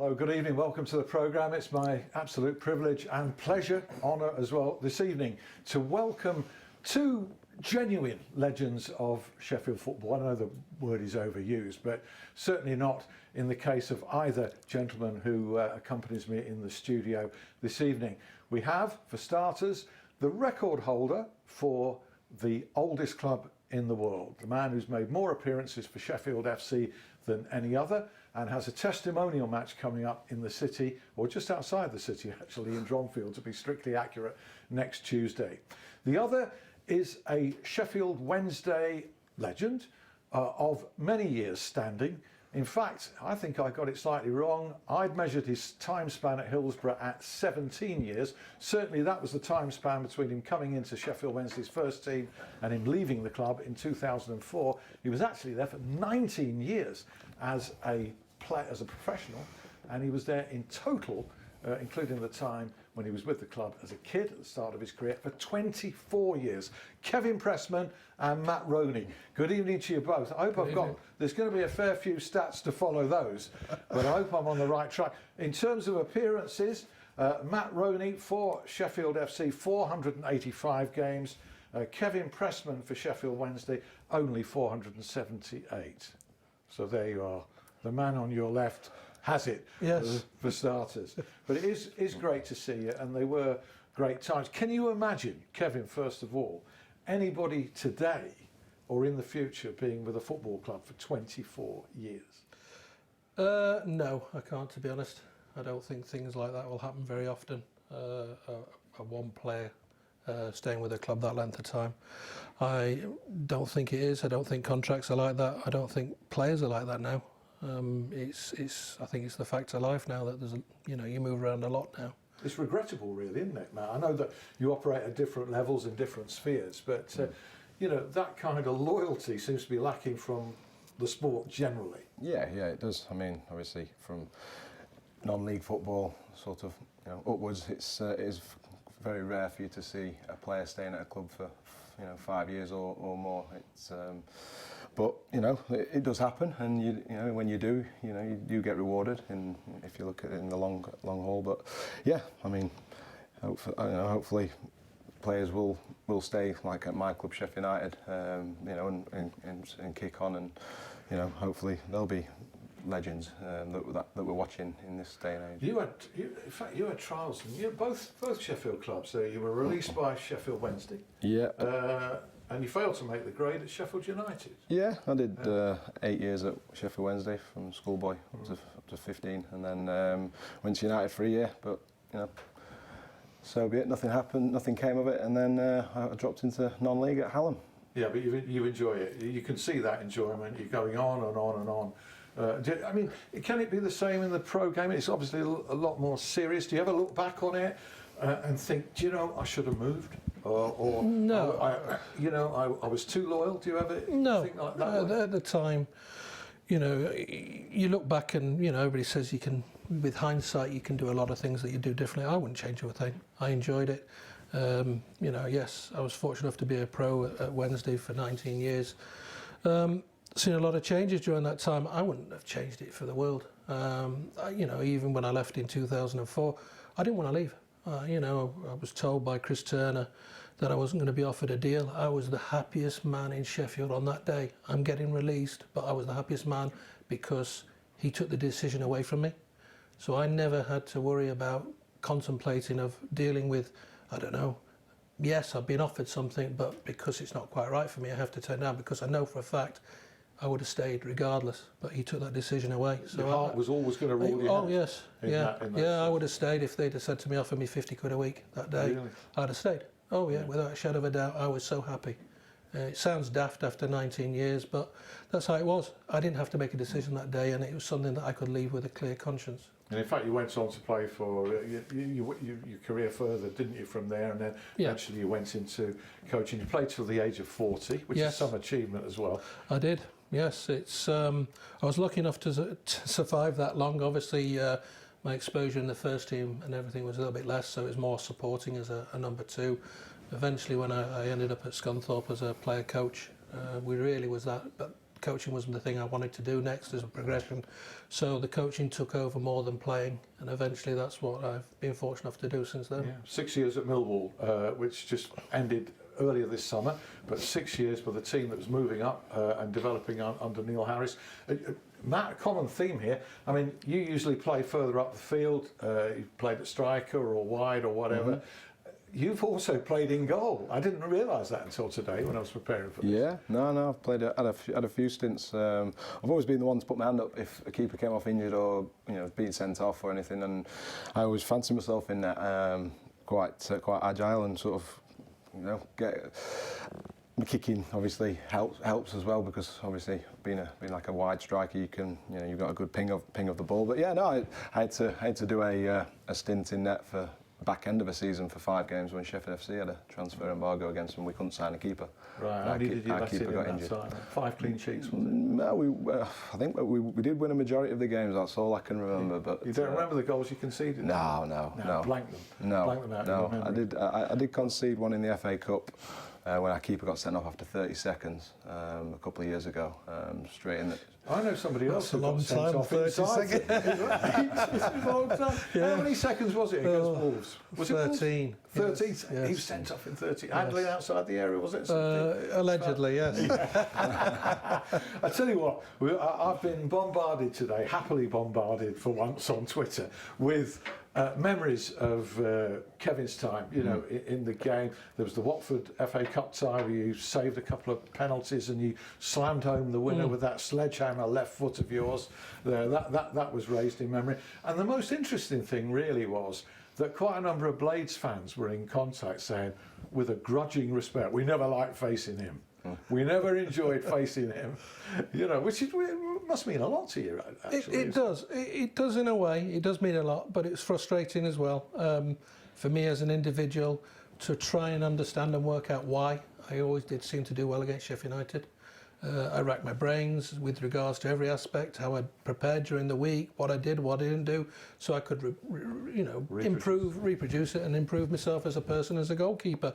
Hello, good evening, welcome to the programme. It's my absolute privilege and pleasure, honour as well this evening to welcome two genuine legends of Sheffield football. I know the word is overused, but certainly not in the case of either gentleman who accompanies me in the studio this evening. We have, for starters, the record holder for the oldest club in the world, the man who's made more appearances for Sheffield FC than any other, and has a testimonial match coming up in the city, or just outside the city actually, in Dronfield to be strictly accurate, next Tuesday. The other is a Sheffield Wednesday legend of many years standing. In fact, I think I got it slightly wrong. I'd measured his time span at Hillsborough at 17 years. Certainly that was the time span between him coming into Sheffield Wednesday's first team and him leaving the club in 2004. He was actually there for 19 years as a professional, and he was there in total, including the time when he was with the club as a kid at the start of his career, for 24 years. Kevin Pressman and Matt Roney. Good evening to you both. I hope there's going to be a fair few stats to follow those, but I hope I'm on the right track. In terms of appearances, Matt Roney for Sheffield FC, 485 games. Kevin Pressman for Sheffield Wednesday, only 478. So there you are. The man on your left has it, yes, for starters. But it is great to see you, and they were great times. Can you imagine, Kevin, first of all, anybody today or in the future being with a football club for 24 years? No, I can't, to be honest. I don't think things like that will happen very often. A one player staying with a club that length of time. I don't think it is. I don't think contracts are like that. I don't think players are like that now. I think it's the fact of life now that there's, you move around a lot now. It's regrettable, really, isn't it, Matt? I know that you operate at different levels in different spheres, but that kind of loyalty seems to be lacking from the sport generally. Yeah, it does. I mean, obviously, from non-league football, sort of, upwards, it is very rare for you to see a player staying at a club for 5 years or more. It's but it does happen, and when you do, you do get rewarded. And if you look at it in the long haul, but yeah, I mean, hopefully players will stay, like at my club, Sheffield United, and kick on, and hopefully they'll be legends that we're watching in this day and age. In fact, you had trials, and you both Sheffield clubs. So you were released by Sheffield Wednesday. Yeah. And you failed to make the grade at Sheffield United. Yeah, I did 8 years at Sheffield Wednesday from schoolboy up to 15, and then went to United for a year. But so be it. Nothing happened. Nothing came of it, and then I dropped into non-league at Hallam. Yeah, but you enjoy it. You can see that enjoyment. You're going on and on and on. I mean, can it be the same in the pro game? It's obviously a lot more serious. Do you ever look back on it and think, I should have moved? Or no, I was too loyal. Do you ever think like that? At the time, you look back and everybody says you can, with hindsight, you can do a lot of things that you do differently. I wouldn't change a thing. I enjoyed it. Yes, I was fortunate enough to be a pro at Wednesday for 19 years. Seen a lot of changes during that time. I wouldn't have changed it for the world. Even when I left in 2004, I didn't want to leave. I was told by Chris Turner that I wasn't going to be offered a deal. I was the happiest man in Sheffield on that day. I'm getting released, but I was the happiest man because he took the decision away from me. So I never had to worry about contemplating of dealing with, yes, I've been offered something, but because it's not quite right for me, I have to turn down, because I know for a fact I would have stayed regardless, but he took that decision away. So your heart was always going to rule you out. Oh yes, I would have stayed if they'd have said to me, offer me 50 quid a week that day. Really? I'd have stayed. Oh yeah, without a shadow of a doubt. I was so happy. It sounds daft after 19 years, but that's how it was. I didn't have to make a decision that day, and it was something that I could leave with a clear conscience. And in fact, you went on to play for your career further, didn't you, from there? And then eventually you went into coaching. You played till the age of 40, which is some achievement as well. I did. Yes, it's. I was lucky enough to survive that long. Obviously, my exposure in the first team and everything was a little bit less, so it was more supporting as a number two. Eventually, when I ended up at Scunthorpe as a player coach, we really was that. But coaching was the thing I wanted to do next as a progression. So the coaching took over more than playing, and eventually that's what I've been fortunate enough to do since then. Yeah. 6 years at Millwall, which just ended earlier this summer, but 6 years with a team that was moving up and developing under Neil Harris. Matt, a common theme here. I mean, you usually play further up the field. You played at striker or wide or whatever. Mm-hmm. You've also played in goal. I didn't realise that until today when I was preparing for this. Yeah, no, I've played had a few stints. I've always been the one to put my hand up if a keeper came off injured or being sent off or anything, and I always fancy myself in that quite agile and sort of get. Kicking obviously helps as well, because obviously being like a wide striker, you can you've got a good ping of the ball. But yeah, no, I had to do a stint in net for back end of a season for 5 games when Sheffield FC had a transfer embargo against them. We couldn't sign a keeper. Right, how did you let in that time? 5 clean sheets, was it? No, I think we did win a majority of the games. That's all I can remember. But you don't remember the goals you conceded? No. Blank them. No, Blank them out no. I did concede one in the FA Cup. When our keeper got sent off after 30 seconds a couple of years ago, straight in. I know somebody else who That's a got long sent time, off 30 inside. seconds. A long time. Yeah. How many seconds was it against Wolves? Was it Wolves? 13. 13. Yes. He was sent off in 13. Handling outside the area, was it? Allegedly, yes. I tell you what, I've been bombarded today, happily bombarded for once on Twitter, with memories of Kevin's time, in the game. There was the Watford FA Cup tie where you saved a couple of penalties and you slammed home the winner with that sledgehammer left foot of yours. That was raised in memory. And the most interesting thing really was that quite a number of Blades fans were in contact saying, with a grudging respect, we never liked facing him. We never enjoyed facing him, which must mean a lot to you, actually. It does. It does in a way. It does mean a lot, but it's frustrating as well. For me as an individual, to try and understand and work out why. I always did seem to do well against Sheffield United. I racked my brains with regards to every aspect, how I prepared during the week, what I did, what I didn't do, so I could, reproduce it and improve myself as a person, as a goalkeeper.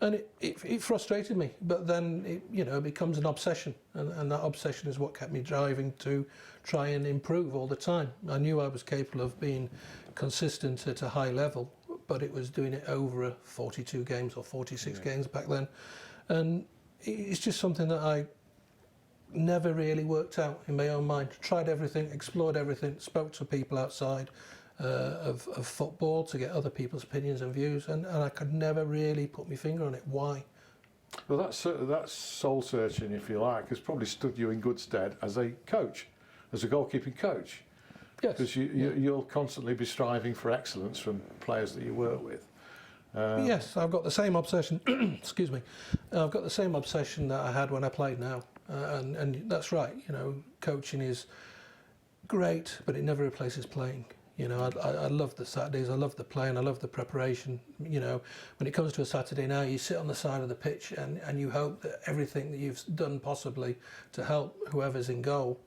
And it frustrated me, but then it becomes an obsession, and that obsession is what kept me driving to try and improve all the time. I knew I was capable of being consistent at a high level, but it was doing it over 42 games or 46 games back then, and it's just something that I never really worked out in my own mind. Tried everything, explored everything, spoke to people outside of football to get other people's opinions and views, and I could never really put my finger on it. Why? Well, that's soul searching, if you like, has probably stood you in good stead as a coach, as a goalkeeping coach. Yes. Because you'll constantly be striving for excellence from players that you work with. Yes, I've got the same obsession. Excuse me. I've got the same obsession that I had when I played now, and that's right. Coaching is great, but it never replaces playing. I love the Saturdays. I love the playing. I love the preparation. When it comes to a Saturday now, you sit on the side of the pitch and you hope that everything that you've done possibly to help whoever's in goal,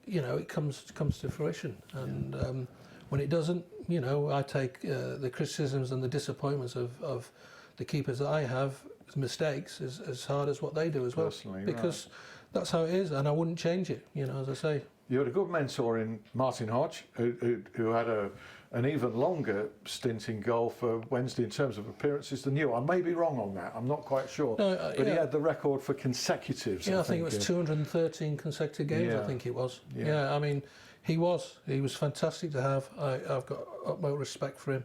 it comes to fruition. And when it doesn't, I take the criticisms and the disappointments of the keepers that I have, mistakes, as hard as what they do as well. Personally, because that's how it is, and I wouldn't change it, as I say. You had a good mentor in Martin Hodge, who had an even longer stint in goal for Wednesday in terms of appearances than you. I may be wrong on that, I'm not quite sure. No, but he had the record for consecutives. Yeah, I think it was 213 consecutive games, I think it was. Yeah, I mean, he was fantastic to have. I've got utmost respect for him.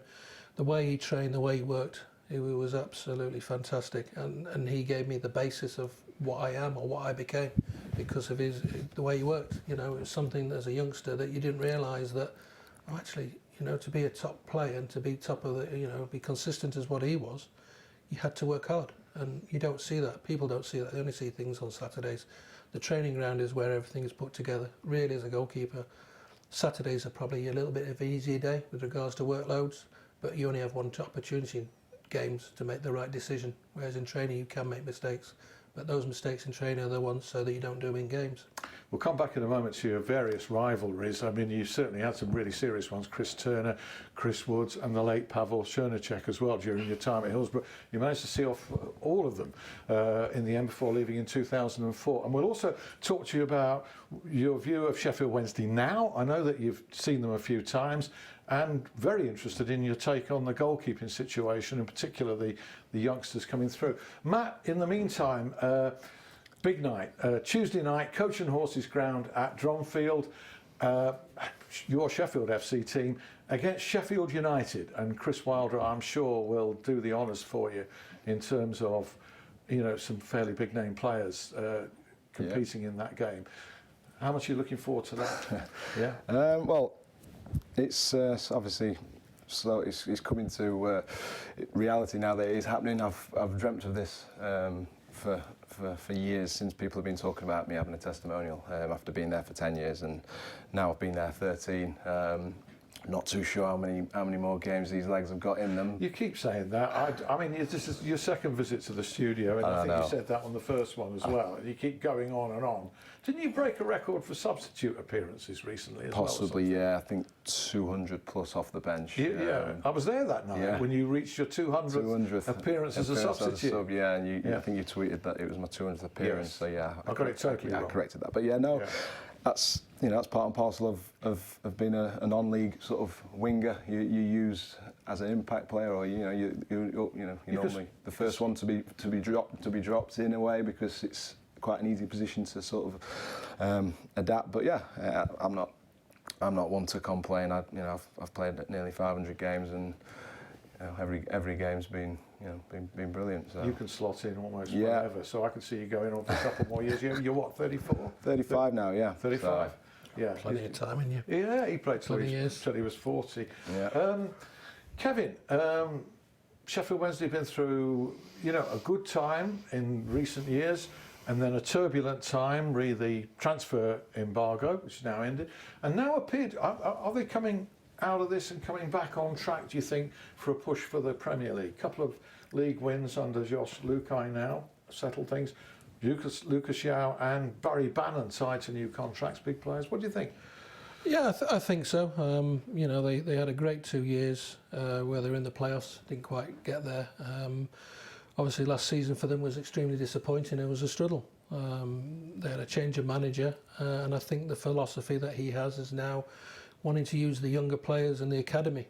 The way he trained, the way he worked, it was absolutely fantastic. And he gave me the basis of what I am or what I became because of the way he worked. It was something as a youngster that you didn't realise that, actually, to be a top player and to be top of the, be consistent as what he was, you had to work hard. And you don't see that. People don't see that. They only see things on Saturdays. The training ground is where everything is put together. Really, as a goalkeeper, Saturdays are probably a little bit of an easier day with regards to workloads, but you only have one opportunity in games to make the right decision, whereas in training you can make mistakes, but those mistakes in training are the ones so that you don't do them in games. We'll come back in a moment to your various rivalries. I mean, you certainly had some really serious ones, Chris Turner, Chris Woods and the late Pavel Chernychek as well during your time at Hillsborough. You managed to see off all of them in the end before leaving in 2004. And we'll also talk to you about your view of Sheffield Wednesday now. I know that you've seen them a few times, and very interested in your take on the goalkeeping situation, in particular the youngsters coming through. Matt, in the meantime, big night, Tuesday night, Coach and Horses ground at Dronfield, your Sheffield FC team against Sheffield United, and Chris Wilder, I'm sure, will do the honours for you in terms of, you know, some fairly big name players competing in that game. How much are you looking forward to that? Yeah. Well, it's obviously slow. It's coming to reality now that it is happening. I've dreamt of this for years, since people have been talking about me having a testimonial after being there for 10 years, and now I've been there 13. Not too sure how many more games these legs have got in them. You keep saying that. I mean, this is your second visit to the studio, and I think you said that on the first one as well. You keep going on and on. Didn't you break a record for substitute appearances recently as Possibly, yeah. I think 200 plus off the bench. Yeah, I was there that night when you reached your 200th appearance as a substitute. Yeah, and I think you tweeted that it was my 200th appearance. Yes. So yeah, I got it totally wrong. I corrected that. But yeah, no. Yeah. That's part and parcel of being a non-league sort of winger. You use as an impact player, or you're normally the first one to be dropped in a way, because it's quite an easy position to sort of adapt. But yeah, I'm not one to complain. I've played nearly 500 games, and every game's been brilliant. So. You can slot in almost whenever, so I can see you going on for a couple more years. You're what, 34? 35 now, yeah. 35. So, yeah, plenty of time in you. Yeah, he played till he was 40. Yeah. Kevin, Sheffield Wednesday been through a good time in recent years, and then a turbulent time, re the transfer embargo, which is now ended, and now appeared. Are they coming out of this and coming back on track, do you think, for a push for the Premier League? Couple of league wins under Josh Lukai now, settled things. Lucas Yao and Barry Bannon tied to new contracts, big players. What do you think? Yeah, I think so. They had a great 2 years where they were in the playoffs, didn't quite get there. Obviously, last season for them was extremely disappointing. It was a struggle. They had a change of manager, and I think the philosophy that he has is now wanting to use the younger players and the academy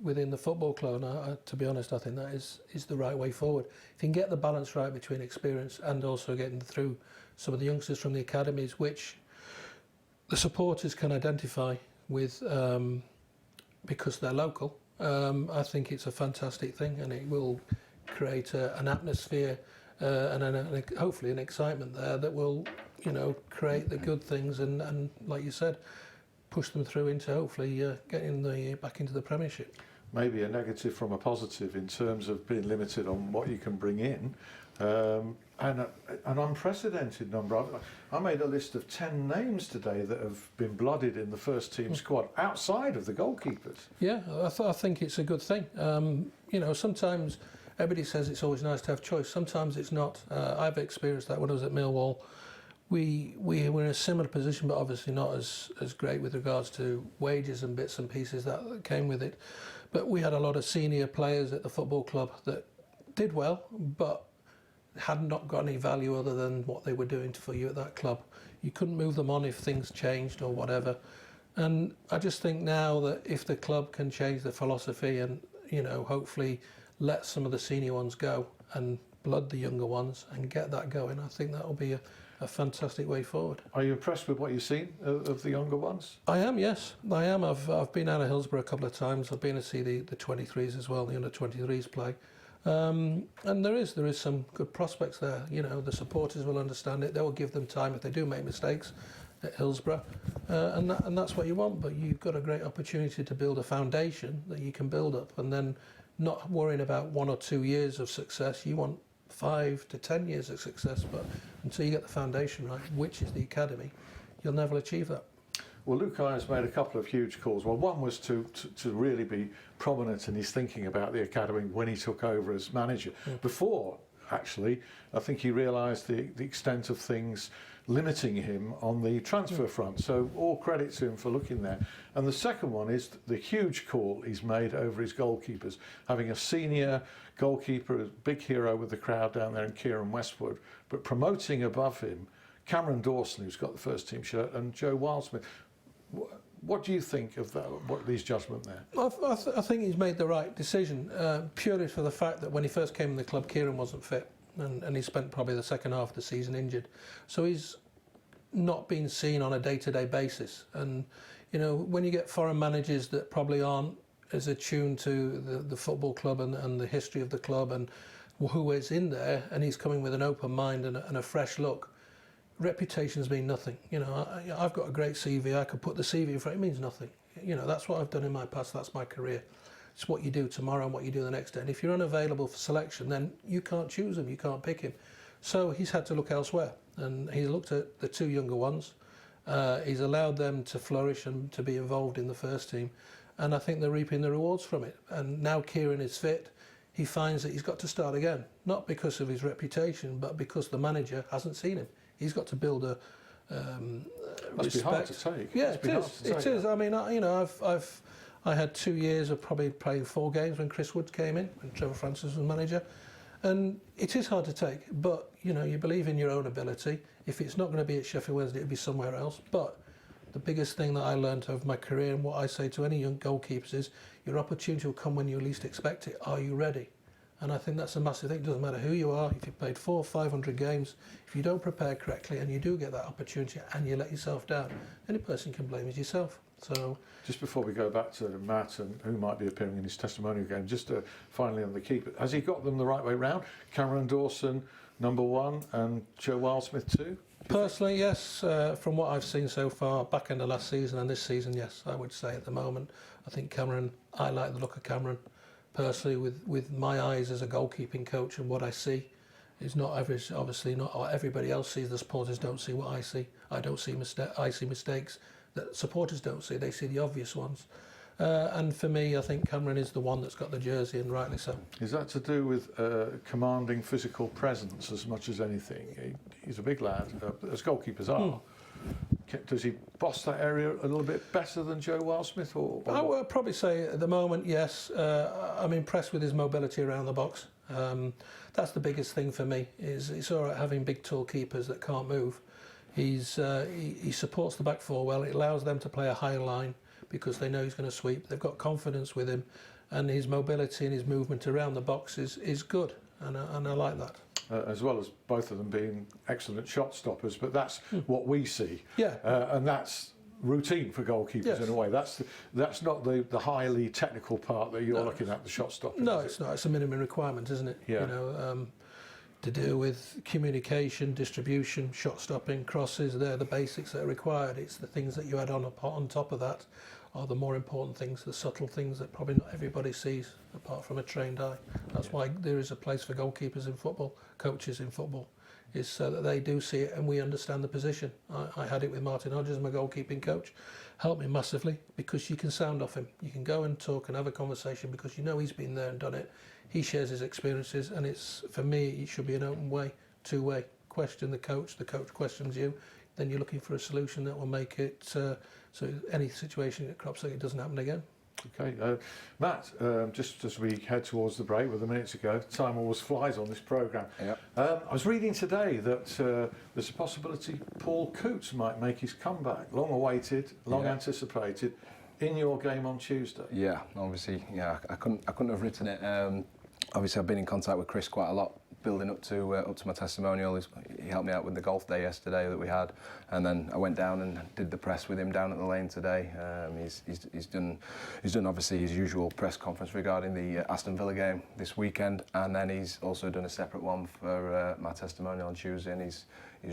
within the football club. And to be honest, I think that is the right way forward. If you can get the balance right between experience and also getting through some of the youngsters from the academies, which the supporters can identify with because they're local, I think it's a fantastic thing, and it will create an atmosphere and hopefully an excitement there that will, create the good things and like you said, push them through into hopefully getting back into the Premiership. Maybe a negative from a positive in terms of being limited on what you can bring in, and an unprecedented number. I made a list of 10 names today that have been blooded in the first team squad outside of the goalkeepers. Yeah, I think it's a good thing. Sometimes everybody says it's always nice to have choice. Sometimes it's not. I've experienced that when I was at Millwall. We were in a similar position, but obviously not as great with regards to wages and bits and pieces that came with it. But we had a lot of senior players at the football club that did well, but had not got any value other than what they were doing for you at that club. You couldn't move them on if things changed or whatever. And I just think now that if the club can change the philosophy and, hopefully let some of the senior ones go and blood the younger ones and get that going, I think that will be a fantastic way forward. Are you impressed with what you've seen of the younger ones? I am, yes. I am. I've been out of Hillsborough a couple of times. I've been to see the 23s as well, the under 23s play. And there is some good prospects there. The supporters will understand it. They will give them time if they do make mistakes at Hillsborough. And that's what you want. But you've got a great opportunity to build a foundation that you can build up, and then not worrying about 1 or 2 years of success. You want 5 to 10 years of success, but until you get the foundation right, which is the academy, you'll never achieve that. Well, Lukai has made a couple of huge calls. Well, one was to really be prominent in his thinking about the academy when he took over as manager. Before, actually. I think he realised the extent of things limiting him on the transfer front. So all credit to him for looking there. And the second one is the huge call he's made over his goalkeepers, having a senior goalkeeper, a big hero with the crowd down there in Kieran Westwood, but promoting above him Cameron Dawson, who's got the first team shirt, and Joe Wildsmith. What do you think of that? What his judgment there? I think he's made the right decision, purely for the fact that when he first came in the club, Kieran wasn't fit, and he spent probably the second half of the season injured. So he's not been seen on a day-to-day basis. And you know, when you get foreign managers that probably aren't as attuned to the football club and the history of the club and who is in there, and he's coming with an open mind and a fresh look, reputations mean nothing. You know, I've got a great CV. I could put the CV in front. It means nothing. You know, that's what I've done in my past. That's my career. It's what you do tomorrow and what you do the next day. And if you're unavailable for selection, then you can't choose him. You can't pick him. So he's had to look elsewhere. And he's looked at the two younger ones. He's allowed them to flourish and to be involved in the first team. And I think they're reaping the rewards from it. And now Kieran is fit. He finds that he's got to start again. Not because of his reputation, but because the manager hasn't seen him. He's got to build a Must be hard to take. Yeah, it is. It is. I mean, I had 2 years of probably playing 4 games when Chris Woods came in, when Trevor Francis was manager, and it is hard to take. But you know, you believe in your own ability. If it's not going to be at Sheffield Wednesday, it'll be somewhere else. But the biggest thing that I learned over my career, and what I say to any young goalkeepers, is your opportunity will come when you least expect it. Are you ready? And I think that's a massive thing. It doesn't matter who you are. If you played 400 or 500 games, if you don't prepare correctly and you do get that opportunity and you let yourself down, any person can blame is yourself. So, just before we go back to Matt and who might be appearing in his testimonial game, just finally on the keeper, has he got them the right way round? Cameron Dawson, number 1, and Joe Wildsmith 2? Personally, yes. From what I've seen so far, back end of last season and this season, yes, I would say at the moment. I think Cameron, I like the look of Cameron. Personally, with my eyes as a goalkeeping coach and what I see is not average. Obviously, not what everybody else sees. The supporters don't see what I see. I don't see I see mistakes that supporters don't see. They see the obvious ones. And for me, I think Cameron is the one that's got the jersey, and rightly so. Is that to do with commanding physical presence as much as anything? He's a big lad, as goalkeepers are. Does he boss that area a little bit better than Joe Wildsmith? Or I would probably say at the moment, yes. I'm impressed with his mobility around the box. That's the biggest thing for me. Is it's all right having big, tall keepers that can't move. He supports the back four well. It allows them to play a high line because they know he's going to sweep. They've got confidence with him, and his mobility and his movement around the box is good, and I like that. As well as both of them being excellent shot stoppers, but that's what we see. Yeah. And that's routine for goalkeepers. Yes. In a way. That's not the highly technical part that you're looking at, the shot stopping. No, it's not. It's a minimum requirement, isn't it? Yeah. You know, to do with communication, distribution, shot stopping, crosses, they're the basics that are required. It's the things that you add on top of that are the more important things, the subtle things that probably not everybody sees apart from a trained eye. That's why there is a place for goalkeepers in football, coaches in football, is so that they do see it and we understand the position. I had it with Martin Hodges, my goalkeeping coach. Helped me massively because you can sound off him. You can go and talk and have a conversation because you know he's been there and done it. He shares his experiences, and it's, for me, it should be an open way, two-way. Question the coach questions you, then you're looking for a solution that will make it so any situation that crops up, it doesn't happen again. Okay, Matt, just as we head towards the break with a minute to go, time always flies on this programme. Yep. I was reading today that there's a possibility Paul Coots might make his comeback, long awaited, long anticipated, in your game on Tuesday. Yeah, obviously, I couldn't have written it. Obviously, I've been in contact with Chris quite a lot, building up to my testimonial. He helped me out with the golf day yesterday that we had, and then I went down and did the press with him down at the lane today. He's done obviously his usual press conference regarding the Aston Villa game this weekend, and then he's also done a separate one for my testimonial on Tuesday, and he's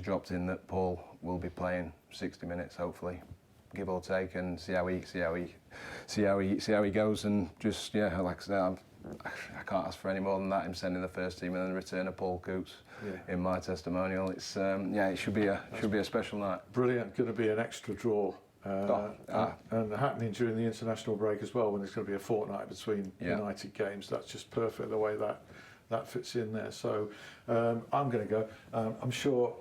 dropped in that Paul will be playing 60 minutes, hopefully, give or take, and see how he goes, and just like I said, I can't ask for any more than that. Him sending the first team and then the return of Paul Coots in my testimonial. It's it should be a special night. Brilliant. Going to be an extra draw. And happening during the international break as well, when there's going to be a fortnight between United games. That's just perfect the way that fits in there. So I'm going to go. I'm sure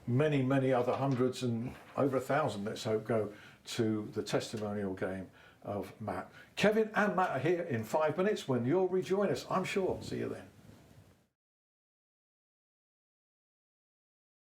many other hundreds and over 1,000, let's hope, go to the testimonial game of Matt. Kevin and Matt are here in 5 minutes when you'll rejoin us, I'm sure. See you then.